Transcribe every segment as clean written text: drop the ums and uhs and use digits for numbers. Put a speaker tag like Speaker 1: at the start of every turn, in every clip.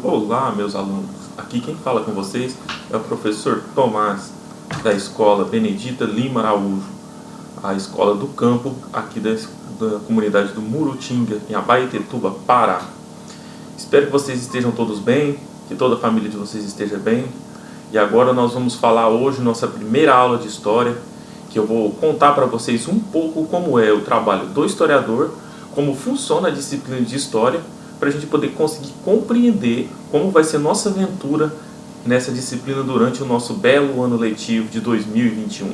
Speaker 1: Olá, meus alunos. Aqui quem fala com vocês é o professor Tomás, da Escola Benedita Lima Araújo, a escola do campo aqui da comunidade do Murutinga, em Abaetetuba, Pará. Espero que vocês estejam todos bem, que toda a família de vocês esteja bem. E agora nós vamos falar hoje nossa primeira aula de história, que eu vou contar para vocês um pouco como é o trabalho do historiador, como funciona a disciplina de história, para a gente poder conseguir compreender como vai ser nossa aventura nessa disciplina durante o nosso belo ano letivo de 2021.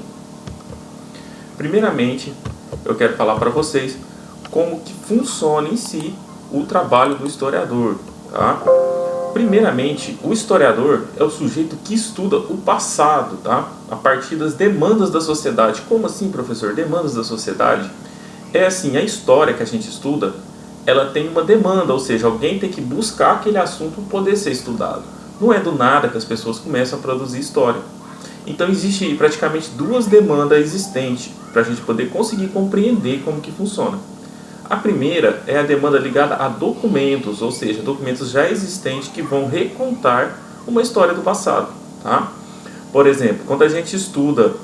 Speaker 1: Primeiramente, eu quero falar para vocês como que funciona em si o trabalho do historiador, tá? Primeiramente, o historiador é o sujeito que estuda o passado, tá? A partir das demandas da sociedade. Como assim, professor? Demandas da sociedade? É assim, a história que a gente estuda, ela tem uma demanda, ou seja, alguém tem que buscar aquele assunto para poder ser estudado. Não é do nada que as pessoas começam a produzir história. Então existe praticamente duas demandas existentes para a gente poder conseguir compreender como que funciona. A primeira é a demanda ligada a documentos, ou seja, documentos já existentes que vão recontar uma história do passado, tá? Por exemplo, quando a gente estuda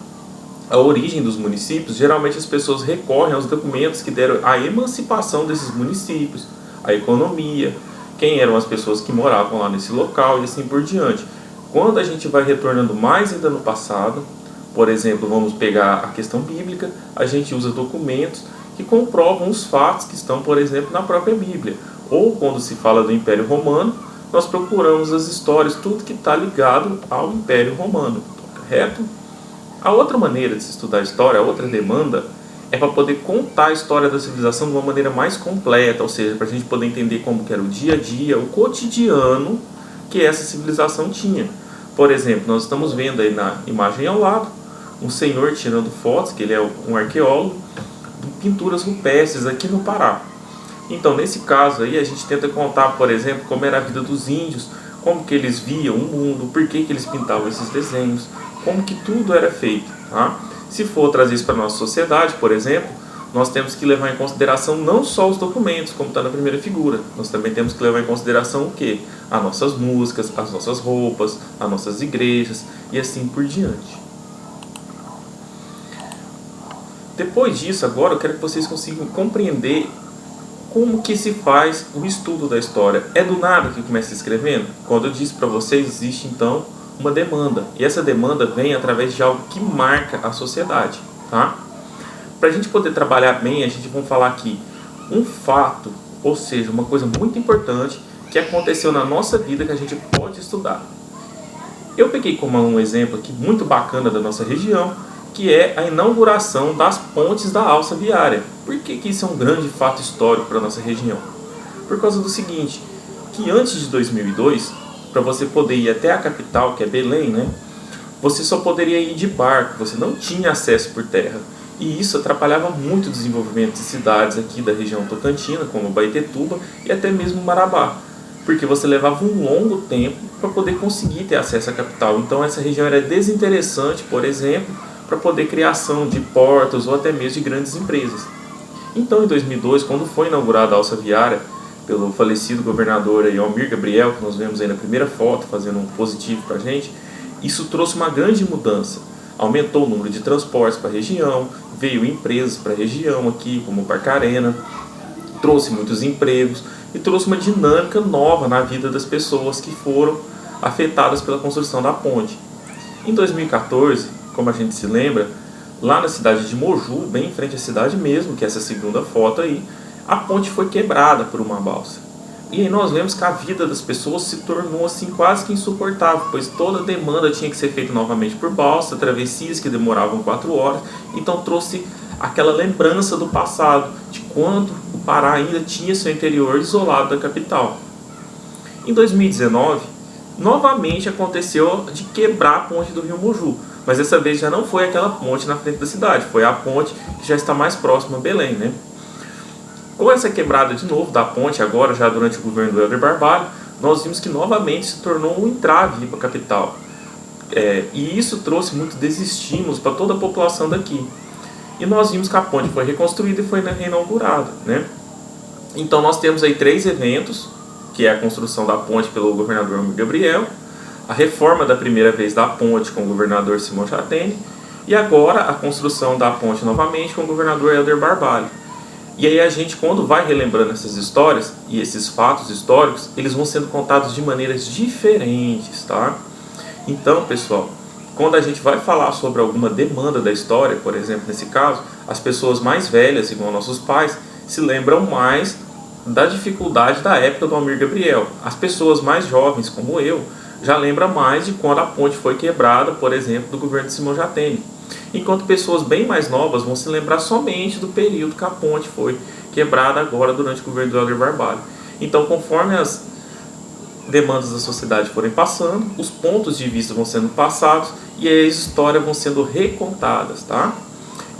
Speaker 1: a origem dos municípios, geralmente as pessoas recorrem aos documentos que deram a emancipação desses municípios, a economia, quem eram as pessoas que moravam lá nesse local e assim por diante. Quando a gente vai retornando mais ainda no passado, por exemplo, vamos pegar a questão bíblica, a gente usa documentos que comprovam os fatos que estão, por exemplo, na própria Bíblia. Ou quando se fala do Império Romano, nós procuramos as histórias, tudo que está ligado ao Império Romano, correto? A outra maneira de se estudar a história, a outra demanda, é para poder contar a história da civilização de uma maneira mais completa, ou seja, para a gente poder entender como que era o dia a dia, o cotidiano que essa civilização tinha. Por exemplo, nós estamos vendo aí na imagem ao lado, um senhor tirando fotos, que ele é um arqueólogo, de pinturas rupestres aqui no Pará. Então, nesse caso aí, a gente tenta contar, por exemplo, como era a vida dos índios, como que eles viam o mundo, por que eles pintavam esses desenhos, como que tudo era feito, tá? Se for trazer isso para a nossa sociedade, por exemplo, nós temos que levar em consideração não só os documentos, como está na primeira figura, nós também temos que levar em consideração o quê? As nossas músicas, as nossas roupas, as nossas igrejas e assim por diante. Depois disso, agora eu quero que vocês consigam compreender como que se faz o estudo da história. É do nada que começa escrevendo? Quando eu disse para vocês, existe então uma demanda. E essa demanda vem através de algo que marca a sociedade, tá? Para a gente poder trabalhar bem, a gente vai falar aqui um fato, ou seja, uma coisa muito importante que aconteceu na nossa vida que a gente pode estudar. Eu peguei como um exemplo aqui muito bacana da nossa região, que é a inauguração das pontes da alça viária. Por que isso é um grande fato histórico para a nossa região? Por causa do seguinte, que antes de 2002, para você poder ir até a capital, que é Belém, né, você só poderia ir de barco, você não tinha acesso por terra. E isso atrapalhava muito o desenvolvimento de cidades aqui da região tocantina, como Abaetetuba e até mesmo Marabá, porque você levava um longo tempo para poder conseguir ter acesso à capital. Então essa região era desinteressante, por exemplo, para poder criação de portos ou até mesmo de grandes empresas. Então em 2002, quando foi inaugurada a alça viária pelo falecido governador Almir Gabriel, que nós vemos aí na primeira foto, fazendo um positivo para a gente, isso trouxe uma grande mudança. Aumentou o número de transportes para a região, veio empresas para a região aqui, como o Parque Arena, trouxe muitos empregos e trouxe uma dinâmica nova na vida das pessoas que foram afetadas pela construção da ponte. Em 2014, como a gente se lembra, lá na cidade de Moju, bem em frente à cidade mesmo, que é essa segunda foto aí, a ponte foi quebrada por uma balsa. E aí nós vemos que a vida das pessoas se tornou assim quase que insuportável, pois toda a demanda tinha que ser feita novamente por balsa, travessias que demoravam 4 horas, então trouxe aquela lembrança do passado, de quando o Pará ainda tinha seu interior isolado da capital. Em 2019, novamente aconteceu de quebrar a ponte do rio Moju, mas dessa vez já não foi aquela ponte na frente da cidade, foi a ponte que já está mais próxima a Belém, né? Com essa quebrada de novo da ponte, agora já durante o governo do Helder Barbalho, nós vimos que novamente se tornou um entrave para a capital. E isso trouxe muito desestímulos para toda a população daqui. E nós vimos que a ponte foi reconstruída e foi reinaugurada, né? Então nós temos aí 3 eventos que é a construção da ponte pelo governador Gabriel, a reforma da primeira vez da ponte com o governador Simão Chatene, e agora a construção da ponte novamente com o governador Helder Barbalho. E aí a gente, quando vai relembrando essas histórias e esses fatos históricos, eles vão sendo contados de maneiras diferentes, tá? Então, pessoal, quando a gente vai falar sobre alguma demanda da história, por exemplo, nesse caso, as pessoas mais velhas, igual nossos pais, se lembram mais da dificuldade da época do Almir Gabriel. As pessoas mais jovens, como eu, já lembram mais de quando a ponte foi quebrada, por exemplo, do governo de Simão Jatene. Enquanto pessoas bem mais novas vão se lembrar somente do período que a ponte foi quebrada agora durante o governo do Helder Barbalho. Então, conforme as demandas da sociedade forem passando, os pontos de vista vão sendo passados e as histórias vão sendo recontadas, tá?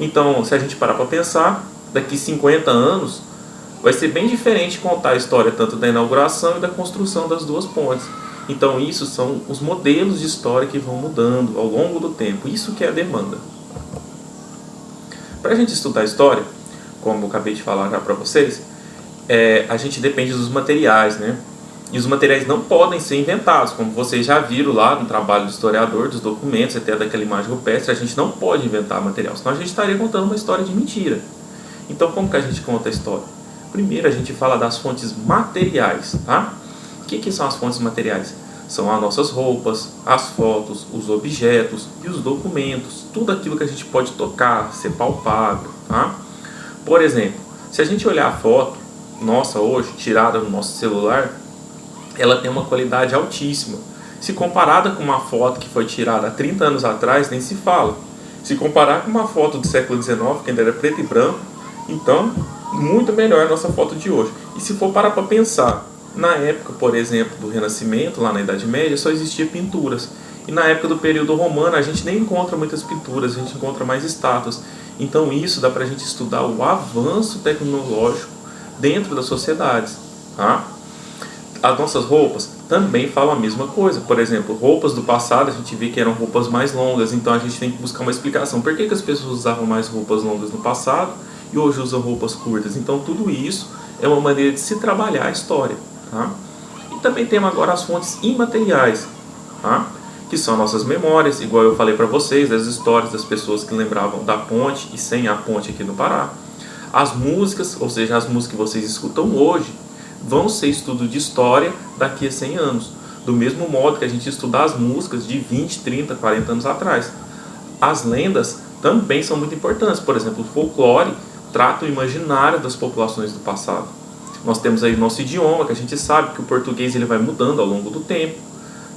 Speaker 1: Então, se a gente parar para pensar, daqui 50 anos vai ser bem diferente contar a história tanto da inauguração e da construção das duas pontes. Então, isso são os modelos de história que vão mudando ao longo do tempo. Isso que é a demanda. Para a gente estudar história, como eu acabei de falar já para vocês, a gente depende dos materiais, né? E os materiais não podem ser inventados, como vocês já viram lá no trabalho do historiador, dos documentos, até daquela imagem rupestre, a gente não pode inventar material, senão a gente estaria contando uma história de mentira. Então, como que a gente conta a história? Primeiro, a gente fala das fontes materiais, tá? O que são as fontes materiais? São as nossas roupas, as fotos, os objetos e os documentos, tudo aquilo que a gente pode tocar, ser palpável, tá? Por exemplo, se a gente olhar a foto nossa hoje, tirada no nosso celular, ela tem uma qualidade altíssima. Se comparada com uma foto que foi tirada há 30 anos atrás, nem se fala. Se comparar com uma foto do século XIX, que ainda era preto e branco, então, muito melhor a nossa foto de hoje. E se for parar para pensar, na época, por exemplo, do Renascimento, lá na Idade Média, só existia pinturas. E na época do período romano, a gente nem encontra muitas pinturas, a gente encontra mais estátuas. Então isso dá para a gente estudar o avanço tecnológico dentro das sociedades, tá? As nossas roupas também falam a mesma coisa. Por exemplo, roupas do passado a gente vê que eram roupas mais longas, então a gente tem que buscar uma explicação. Por que as pessoas usavam mais roupas longas no passado e hoje usam roupas curtas? Então tudo isso é uma maneira de se trabalhar a história, tá? E também temos agora as fontes imateriais, tá? Que são nossas memórias, igual eu falei para vocês, das histórias das pessoas que lembravam da ponte e sem a ponte aqui no Pará. As músicas, ou seja, as músicas que vocês escutam hoje, vão ser estudo de história daqui a 100 anos. Do mesmo modo que a gente estuda as músicas de 20, 30, 40 anos atrás. As lendas também são muito importantes. Por exemplo, o folclore trata o imaginário das populações do passado. Nós temos aí o nosso idioma, que a gente sabe que o português ele vai mudando ao longo do tempo.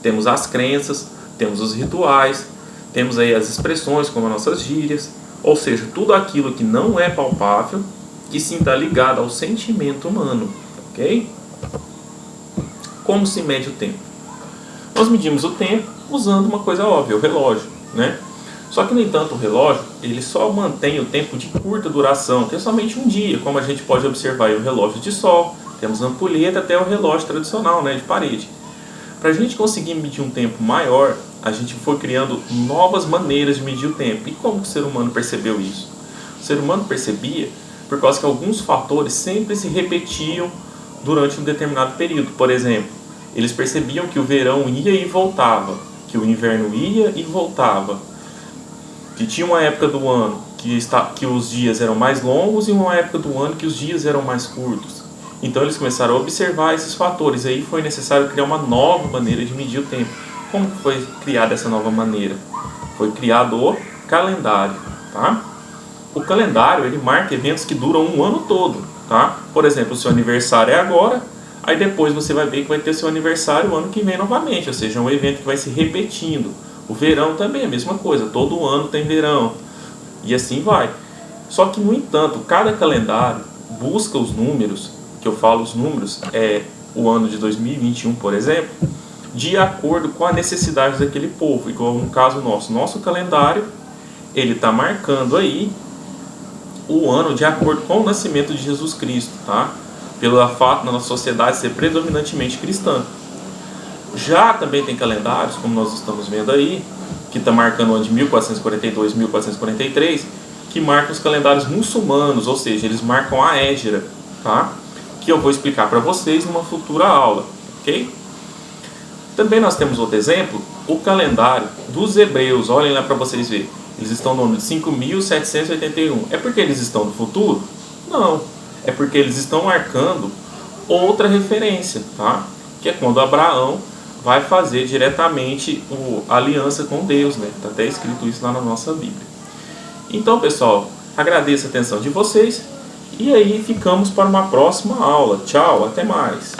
Speaker 1: Temos as crenças, temos os rituais, temos aí as expressões como as nossas gírias. Ou seja, tudo aquilo que não é palpável, que sim está ligado ao sentimento humano. Ok? Como se mede o tempo? Nós medimos o tempo usando uma coisa óbvia, o relógio, né? Só que, no entanto, o relógio ele só mantém o tempo de curta duração, que é somente um dia, como a gente pode observar aí o relógio de sol, temos a ampulheta até o relógio tradicional, né, de parede. Para a gente conseguir medir um tempo maior, a gente foi criando novas maneiras de medir o tempo. E como que o ser humano percebeu isso? O ser humano percebia por causa que alguns fatores sempre se repetiam durante um determinado período. Por exemplo, eles percebiam que o verão ia e voltava, que o inverno ia e voltava, que tinha uma época do ano que os dias eram mais longos e uma época do ano que os dias eram mais curtos. Então eles começaram a observar esses fatores, e aí foi necessário criar uma nova maneira de medir o tempo. Como foi criada essa nova maneira? Foi criado o calendário, tá? O calendário ele marca eventos que duram um ano todo, tá? Por exemplo, o seu aniversário é agora, aí depois você vai ver que vai ter seu aniversário o ano que vem novamente, ou seja, é um evento que vai se repetindo. O verão também é a mesma coisa, todo ano tem verão, e assim vai. Só que, no entanto, cada calendário busca os números, que eu falo os números, é o ano de 2021, por exemplo, de acordo com a necessidade daquele povo. Igual no caso nosso calendário, ele está marcando aí o ano de acordo com o nascimento de Jesus Cristo, tá? Pelo fato da nossa sociedade ser predominantemente cristã. Já também tem calendários, como nós estamos vendo aí, que está marcando o ano de 1442, 1443, que marcam os calendários muçulmanos, ou seja, eles marcam a Hégira, tá? que eu vou explicar para vocês numa futura aula, ok? Também nós temos outro exemplo, o calendário dos hebreus. Olhem lá para vocês verem. Eles estão no ano de 5.781. É porque eles estão no futuro? Não. É porque eles estão marcando outra referência, tá? Que é quando Abraão vai fazer diretamente a aliança com Deus, né? Está até escrito isso lá na nossa Bíblia. Então, pessoal, agradeço a atenção de vocês. E aí ficamos para uma próxima aula. Tchau, até mais.